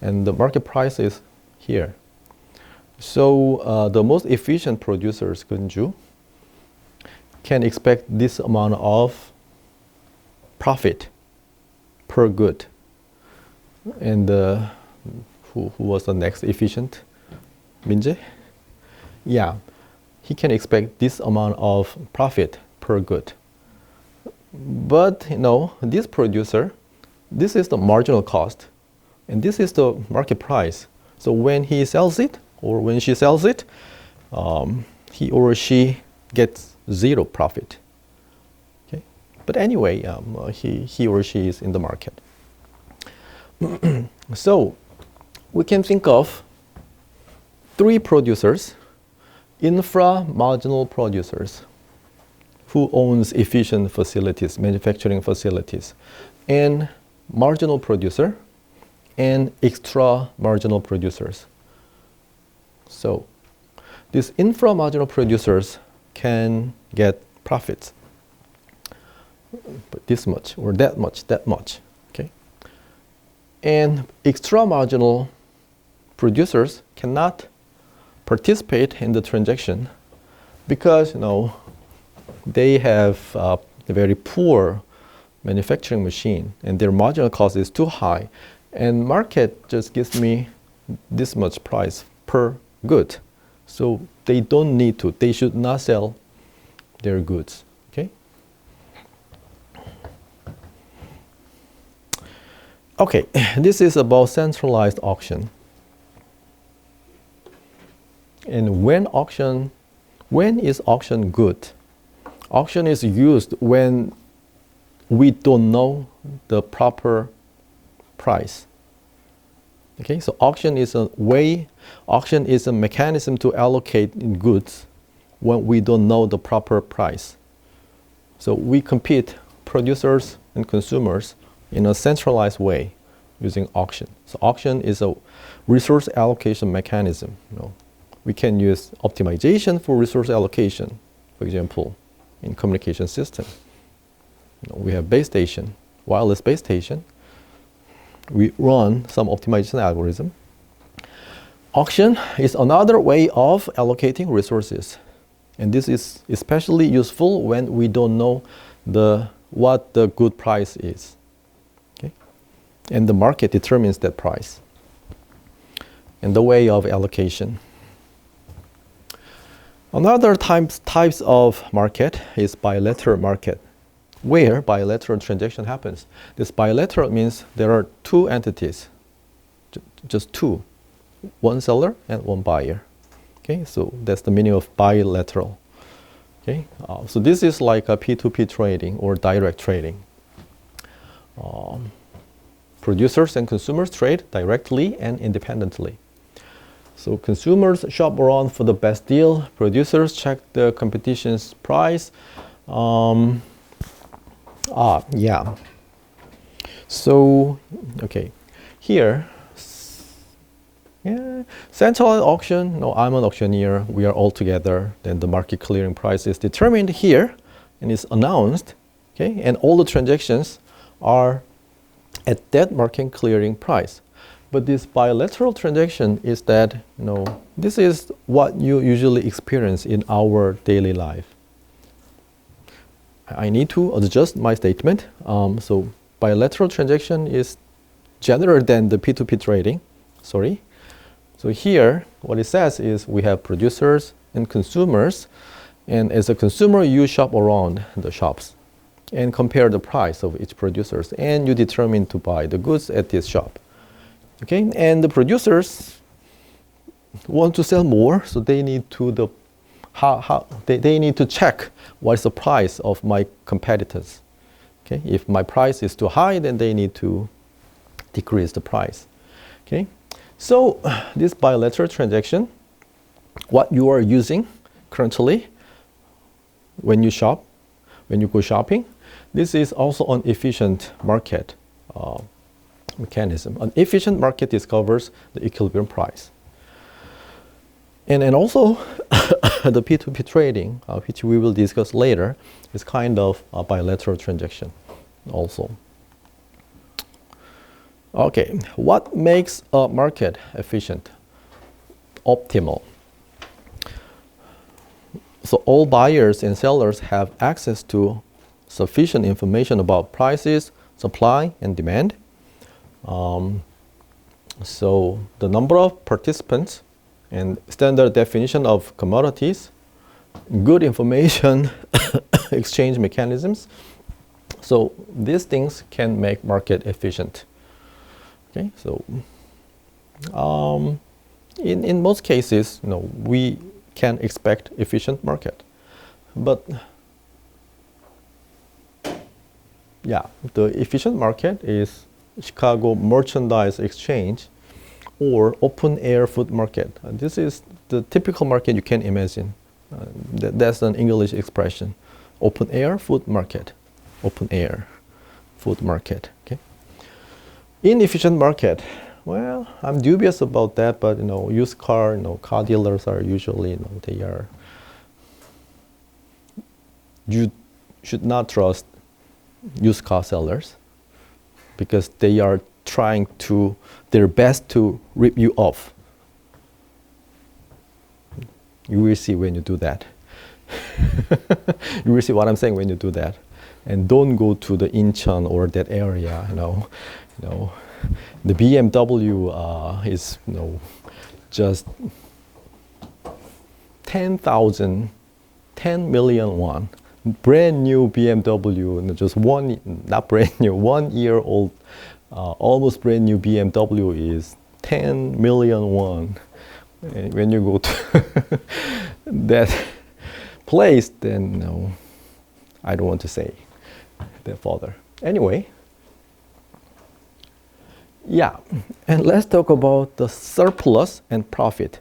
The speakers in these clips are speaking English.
and the market price is here. So the most efficient producers, Ch2, can expect this amount of profit per good. And who was the next efficient? Minjae? Yeah, he can expect this amount of profit per good. But this producer, this is the marginal cost, and this is the market price. So when he sells it, or when she sells it, he or she gets zero profit. Okay, but anyway, he or she is in the market. So we can think of three producers: infra-marginal producers, who owns efficient facilities, manufacturing facilities, and marginal producer, and extra-marginal producers. So these infra-marginal producers can get profits, but this much, or that much, okay? And extra-marginal producers cannot participate in the transaction because, they have a very poor manufacturing machine, and their marginal cost is too high, and market just gives me this much price per good. So they don't need to, they should not sell their goods. Okay? Okay, this is about centralized auction. And when is auction good? Auction is used when we don't know the proper price. Okay, so auction is a mechanism to allocate in goods when we don't know the proper price. So we compete, producers and consumers, in a centralized way using auction. So auction is a resource allocation mechanism. We can use optimization for resource allocation, for example, in communication system. We have base station, wireless base station. We run some optimization algorithm. Auction is another way of allocating resources. And this is especially useful when we don't know what the good price is. Okay? And the market determines that price. And the way of allocation. Another types of market is bilateral market, where bilateral transaction happens. This bilateral means there are two entities, just two, one seller and one buyer. Okay, so that's the meaning of bilateral. Okay, so this is like a P2P trading or direct trading. Producers and consumers trade directly and independently. So consumers shop around for the best deal. Producers check the competition's price. Yeah. So, okay, here, centralized auction. No, I'm an auctioneer. We are all together. Then the market clearing price is determined here, and is announced. Okay, and all the transactions are at that market clearing price. But this bilateral transaction is that, this is what you usually experience in our daily life. I need to adjust my statement. So bilateral transaction is general than the P2P trading. Sorry. So here, what it says is we have producers and consumers. And as a consumer, you shop around the shops and compare the price of each producers. And you determine to buy the goods at this shop. Okay, and the producers want to sell more, so they need to they need to check what is the price of my competitors. Okay, if my price is too high, then they need to decrease the price. Okay, so this bilateral transaction, what you are using currently when you shop, when you go shopping, this is also an efficient market mechanism. An efficient market discovers the equilibrium price. And also the P2P trading, which we will discuss later, is kind of a bilateral transaction also. Okay, what makes a market efficient, optimal? So all buyers and sellers have access to sufficient information about prices, supply, and demand. So the number of participants and standard definition of commodities, good information exchange mechanisms. So these things can make market efficient. Okay, so in most cases, we can expect efficient market, but yeah, the efficient market is Chicago Merchandise Exchange or open air food market. This is the typical market you can imagine. That's an English expression. Open air food market. Open air food market. Okay. Inefficient market. Well, I'm dubious about that, but used car, car dealers are usually, they are. You should not trust used car sellers because they are trying their best to rip you off. You will see when you do that. You will see what I'm saying when you do that. And don't go to the Incheon or that area, The BMW is, just 10 million won. Brand new BMW, just not brand new, 1 year old, almost brand new BMW is 10 million won. And when you go to that place, then I don't want to say that further. Anyway, yeah, and let's talk about the surplus and profit.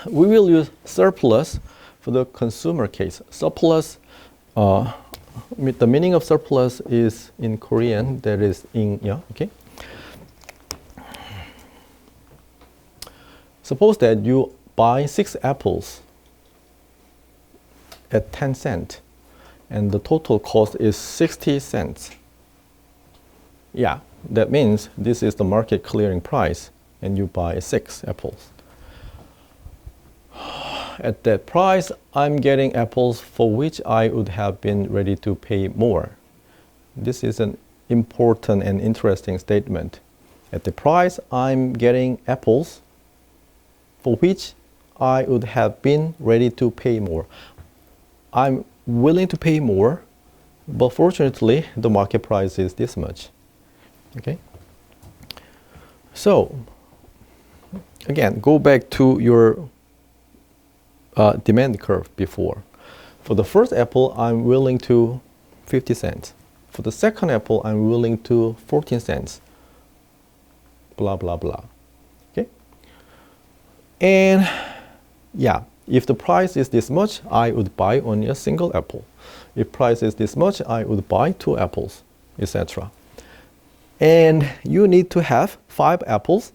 We will use surplus for the consumer case. Surplus, the meaning of surplus is in Korean, that is okay. Suppose that you buy 6 apples at 10 cents and the total cost is 60 cents. Yeah, that means this is the market clearing price and you buy 6 apples. At that price, I'm getting apples for which I would have been ready to pay more. This is an important and interesting statement. At the price, I'm getting apples for which I would have been ready to pay more. I'm willing to pay more, but fortunately, the market price is this much. Okay? So, again, go back to your demand curve before. For the first apple, I'm willing to 50 cents. For the second apple, I'm willing to 14 cents. Blah, blah, blah. Okay? And yeah, if the price is this much, I would buy only a single apple. If price is this much, I would buy 2 apples, etc. And you need to have 5 apples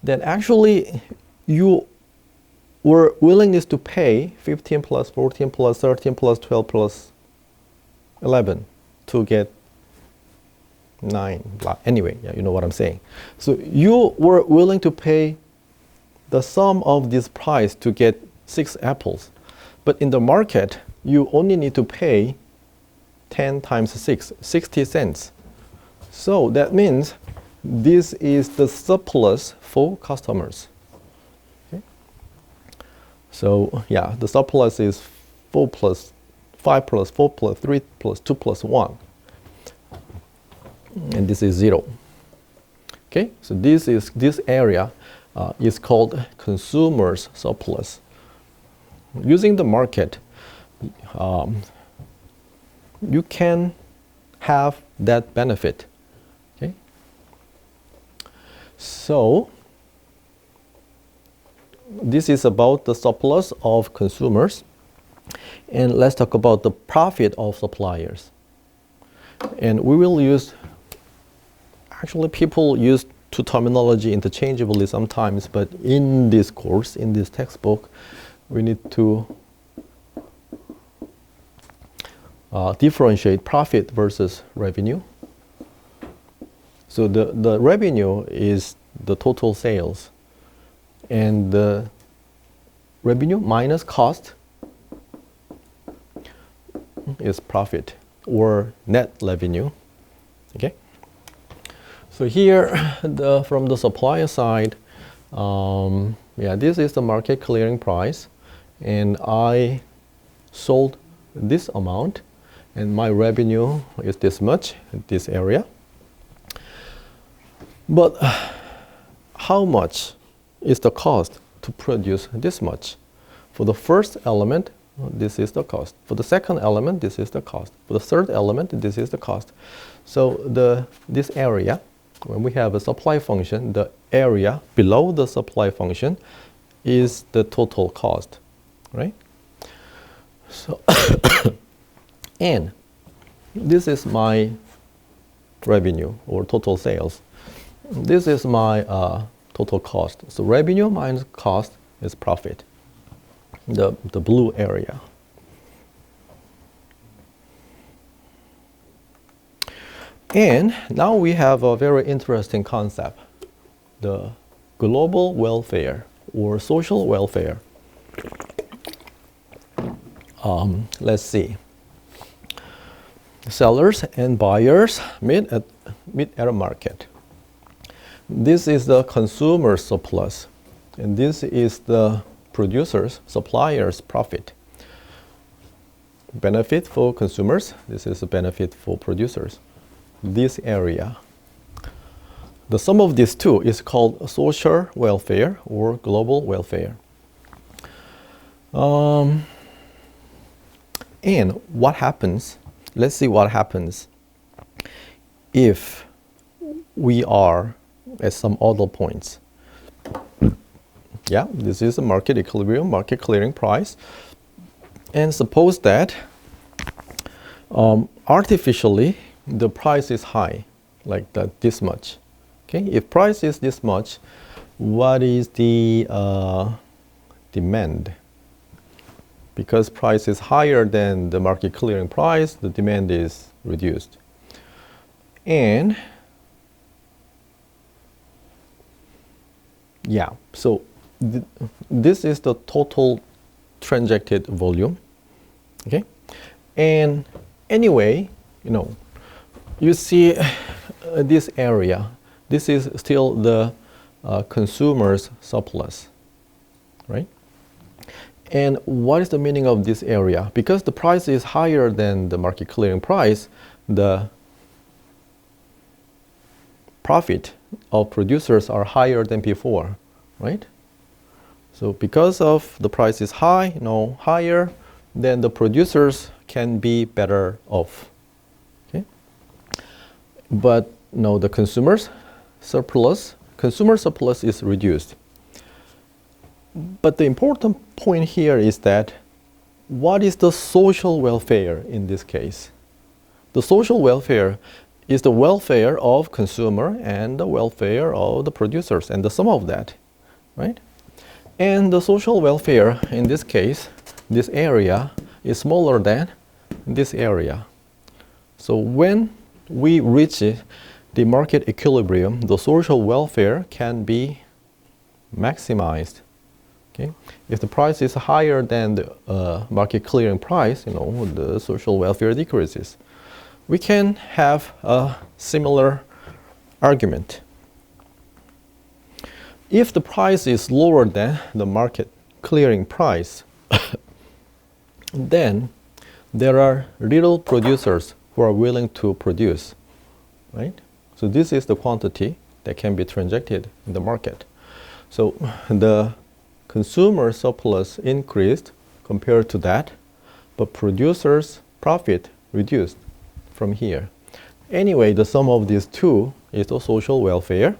that actually you were willingness to pay 15 plus 14 plus 13 plus 12 plus 11 to get 9. Blah. Anyway, yeah, you know what I'm saying. So you were willing to pay the sum of this price to get 6 apples. But in the market, you only need to pay 10 times 6, 60 cents. So that means this is the surplus for customers. Okay? So yeah, the surplus is 4 plus 5 plus 4 plus 3 plus 2 plus 1. And this is 0. Okay, so this area is called consumer's surplus. Using the market, you can have that benefit. Okay, so this is about the surplus of consumers, and let's talk about the profit of suppliers. And we will use, actually people use two terminology interchangeably sometimes, but in this course, in this textbook, we need to differentiate profit versus revenue. So the revenue is the total sales, and the revenue minus cost is profit or net revenue. Okay. So here, from the supplier side, this is the market clearing price, and I sold this amount, and my revenue is this much, this area. But how much is the cost to produce this much? For the first element, this is the cost. For the second element, this is the cost. For the third element, this is the cost. So this area, when we have a supply function, the area below the supply function is the total cost, right? So and this is my revenue or total sales. This is my total cost. So revenue minus cost is profit, the blue area. And now we have a very interesting concept, the global welfare or social welfare. Let's see. Sellers and buyers meet at a market. This is the consumer surplus, and this is the producers, suppliers' profit. Benefit for consumers, this is a benefit for producers. This area. The sum of these two is called social welfare or global welfare. And what happens, let's see what happens if we are at some other points. Yeah, this is a market equilibrium, market clearing price. And suppose that artificially the price is high, like that, this much. Okay, if price is this much, what is the demand? Because price is higher than the market clearing price, the demand is reduced. And yeah, so this is the total transacted volume. Okay, and anyway, you see this area. This is still the consumer's surplus, right? And what is the meaning of this area? Because the price is higher than the market clearing price, the profit of producers are higher than before, right? So because of the price is high, higher, then the producers can be better off. Okay? But the consumer surplus is reduced. But the important point here is that what is the social welfare in this case? The social welfare is the welfare of consumer and the welfare of the producers and the sum of that, right? And the social welfare in this case, this area is smaller than this area. So when we reach the market equilibrium, the social welfare can be maximized. Okay? If the price is higher than the market clearing price, the social welfare decreases. We can have a similar argument. If the price is lower than the market clearing price, then there are little producers who are willing to produce, right? So this is the quantity that can be transacted in the market. So the consumer surplus increased compared to that, but producers' profit reduced from here. Anyway, the sum of these two is the social welfare,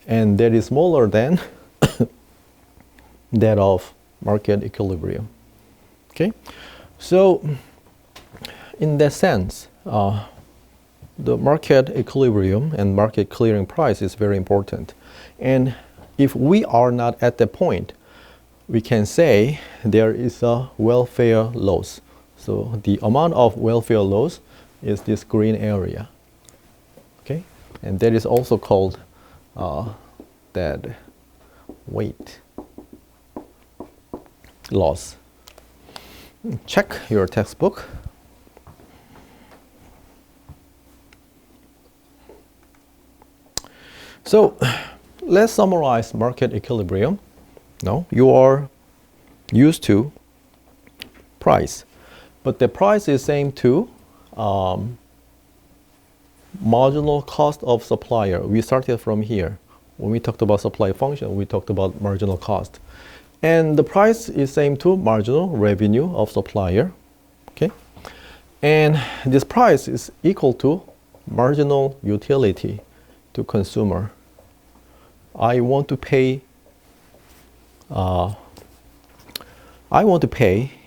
and that is smaller than that of market equilibrium. Okay, so in that sense, the market equilibrium and market clearing price is very important. And if we are not at that point, we can say there is a welfare loss. So the amount of welfare loss is this green area. Okay, And that is also called dead weight loss. Check your textbook. So let's summarize market equilibrium. Now you are used to price, but the price is same to marginal cost of supplier. We started from here. When we talked about supply function, we talked about marginal cost. And the price is same to marginal revenue of supplier. Okay? And this price is equal to marginal utility to consumer. I want to pay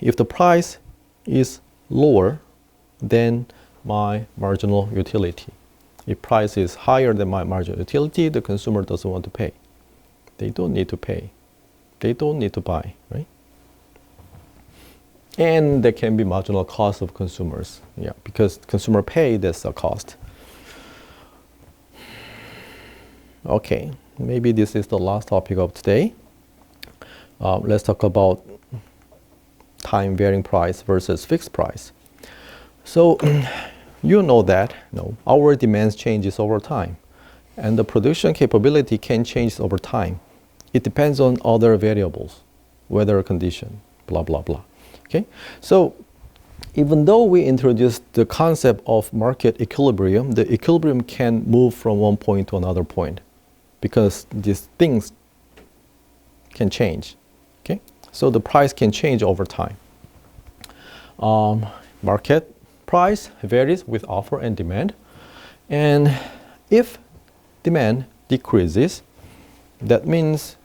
if the price is lower than my marginal utility. If price is higher than my marginal utility, the consumer doesn't want to pay. They don't need to pay. They don't need to buy, right? And there can be marginal cost of consumers. Yeah, because consumer pay, that's a cost. Okay, maybe this is the last topic of today. Let's talk about time varying price versus fixed price. So you know that our demands changes over time, and the production capability can change over time. It depends on other variables, weather condition, blah blah blah. Okay, so even though we introduced the concept of market equilibrium, the equilibrium can move from one point to another point because these things can change. Okay, so the price can change over time. Market price varies with offer and demand, and if demand decreases, that means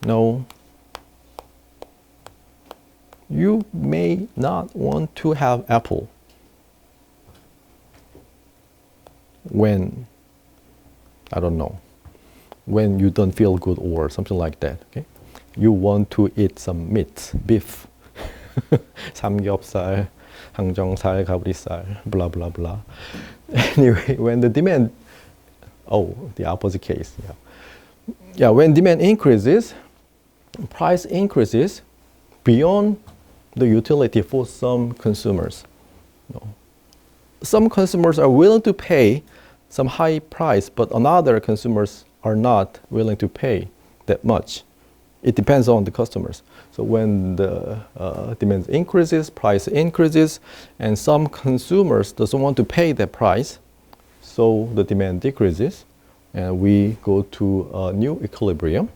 you may not want to have Apple when, I don't know, when you don't feel good or something like that. Okay, you want to eat some meat, beef, 삼겹살, 항정살, 가브리살, blah blah blah. Anyway, when the demand, the opposite case. Yeah, when demand increases, price increases beyond the utility for some consumers. Some consumers are willing to pay some high price, but another consumers are not willing to pay that much. It depends on the customers. So when the demand increases, price increases, and some consumers doesn't want to pay that price, so the demand decreases, and we go to a new equilibrium.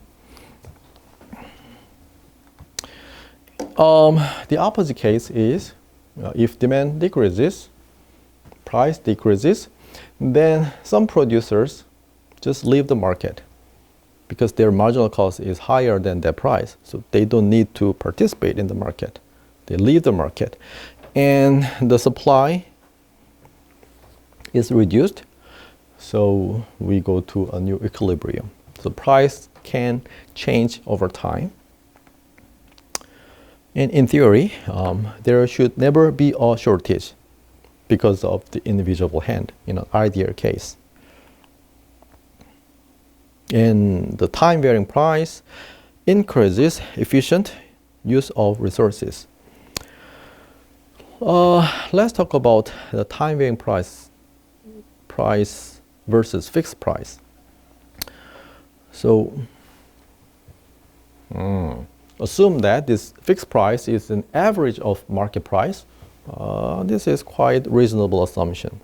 The opposite case is if demand decreases, price decreases, then some producers just leave the market because their marginal cost is higher than their price. So they don't need to participate in the market. They leave the market. And the supply is reduced. So we go to a new equilibrium. So price can change over time. And in theory, there should never be a shortage because of the invisible hand in an ideal case. And the time varying price increases efficient use of resources. Let's talk about the time varying price versus fixed price. So assume that this fixed price is an average of market price. This is quite reasonable assumption.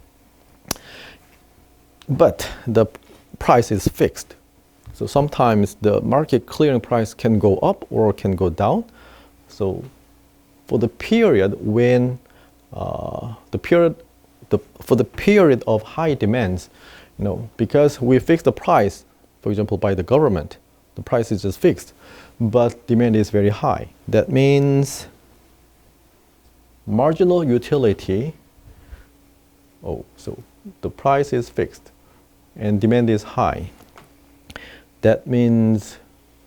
But the price is fixed. So sometimes the market clearing price can go up or can go down. So for the period when for the period of high demands, because we fix the price, for example, by the government, the price is just fixed, but demand is very high. That means marginal utility. So the price is fixed and demand is high. That means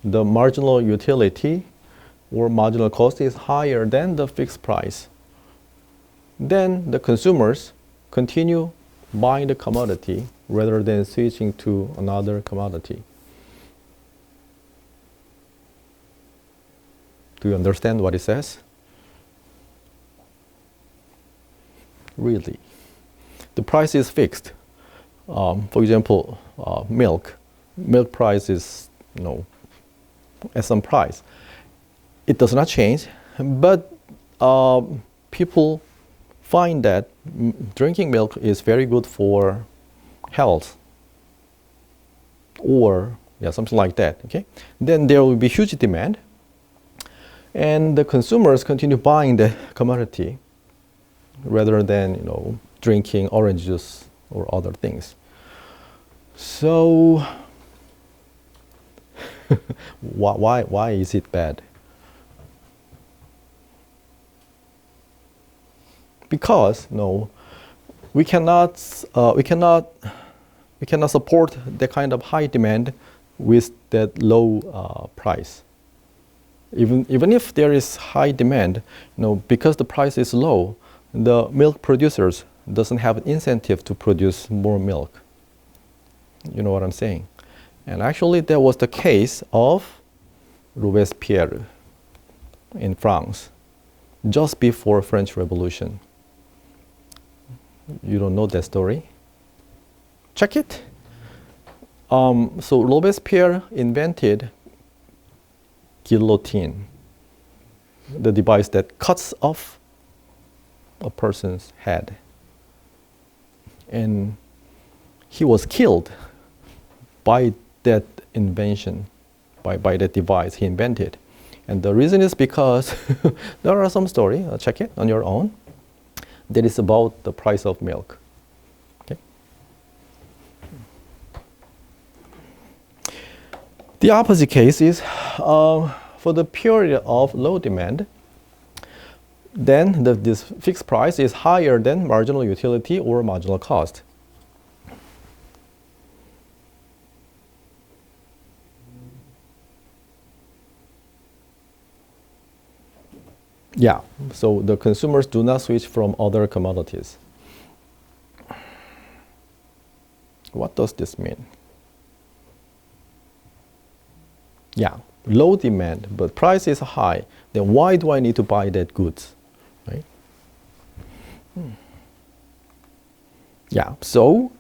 the marginal utility or marginal cost is higher than the fixed price. Then the consumers continue buying the commodity rather than switching to another commodity. Do you understand what it says? Really. The price is fixed. For example, milk. Milk price is, at some price. It does not change, but people find that drinking milk is very good for health, or something like that. Okay, then there will be huge demand, and the consumers continue buying the commodity rather than drinking orange juice or other things. So why is it bad? Because we cannot support that kind of high demand with that low price. Even if there is high demand, because the price is low, the milk producers doesn't have an incentive to produce more milk. You know what I'm saying? And actually, that was the case of Robespierre in France, just before French Revolution. You don't know that story? Check it. So Robespierre invented guillotine, the device that cuts off a person's head. And he was killed by that invention, by that device he invented. And the reason is because there are some story, check it on your own, that is about the price of milk. Okay? The opposite case is for the period of low demand, then this fixed price is higher than marginal utility or marginal cost. Yeah, so the consumers do not switch from other commodities. What does this mean? Yeah, low demand, but price is high. Then why do I need to buy that goods? Right? Yeah, so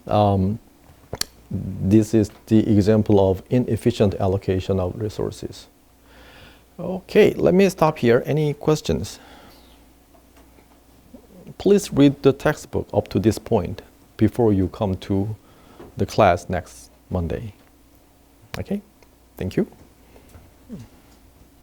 this is the example of inefficient allocation of resources. Okay, let me stop here. Any questions? Please read the textbook up to this point before you come to the class next Monday. Okay, thank you.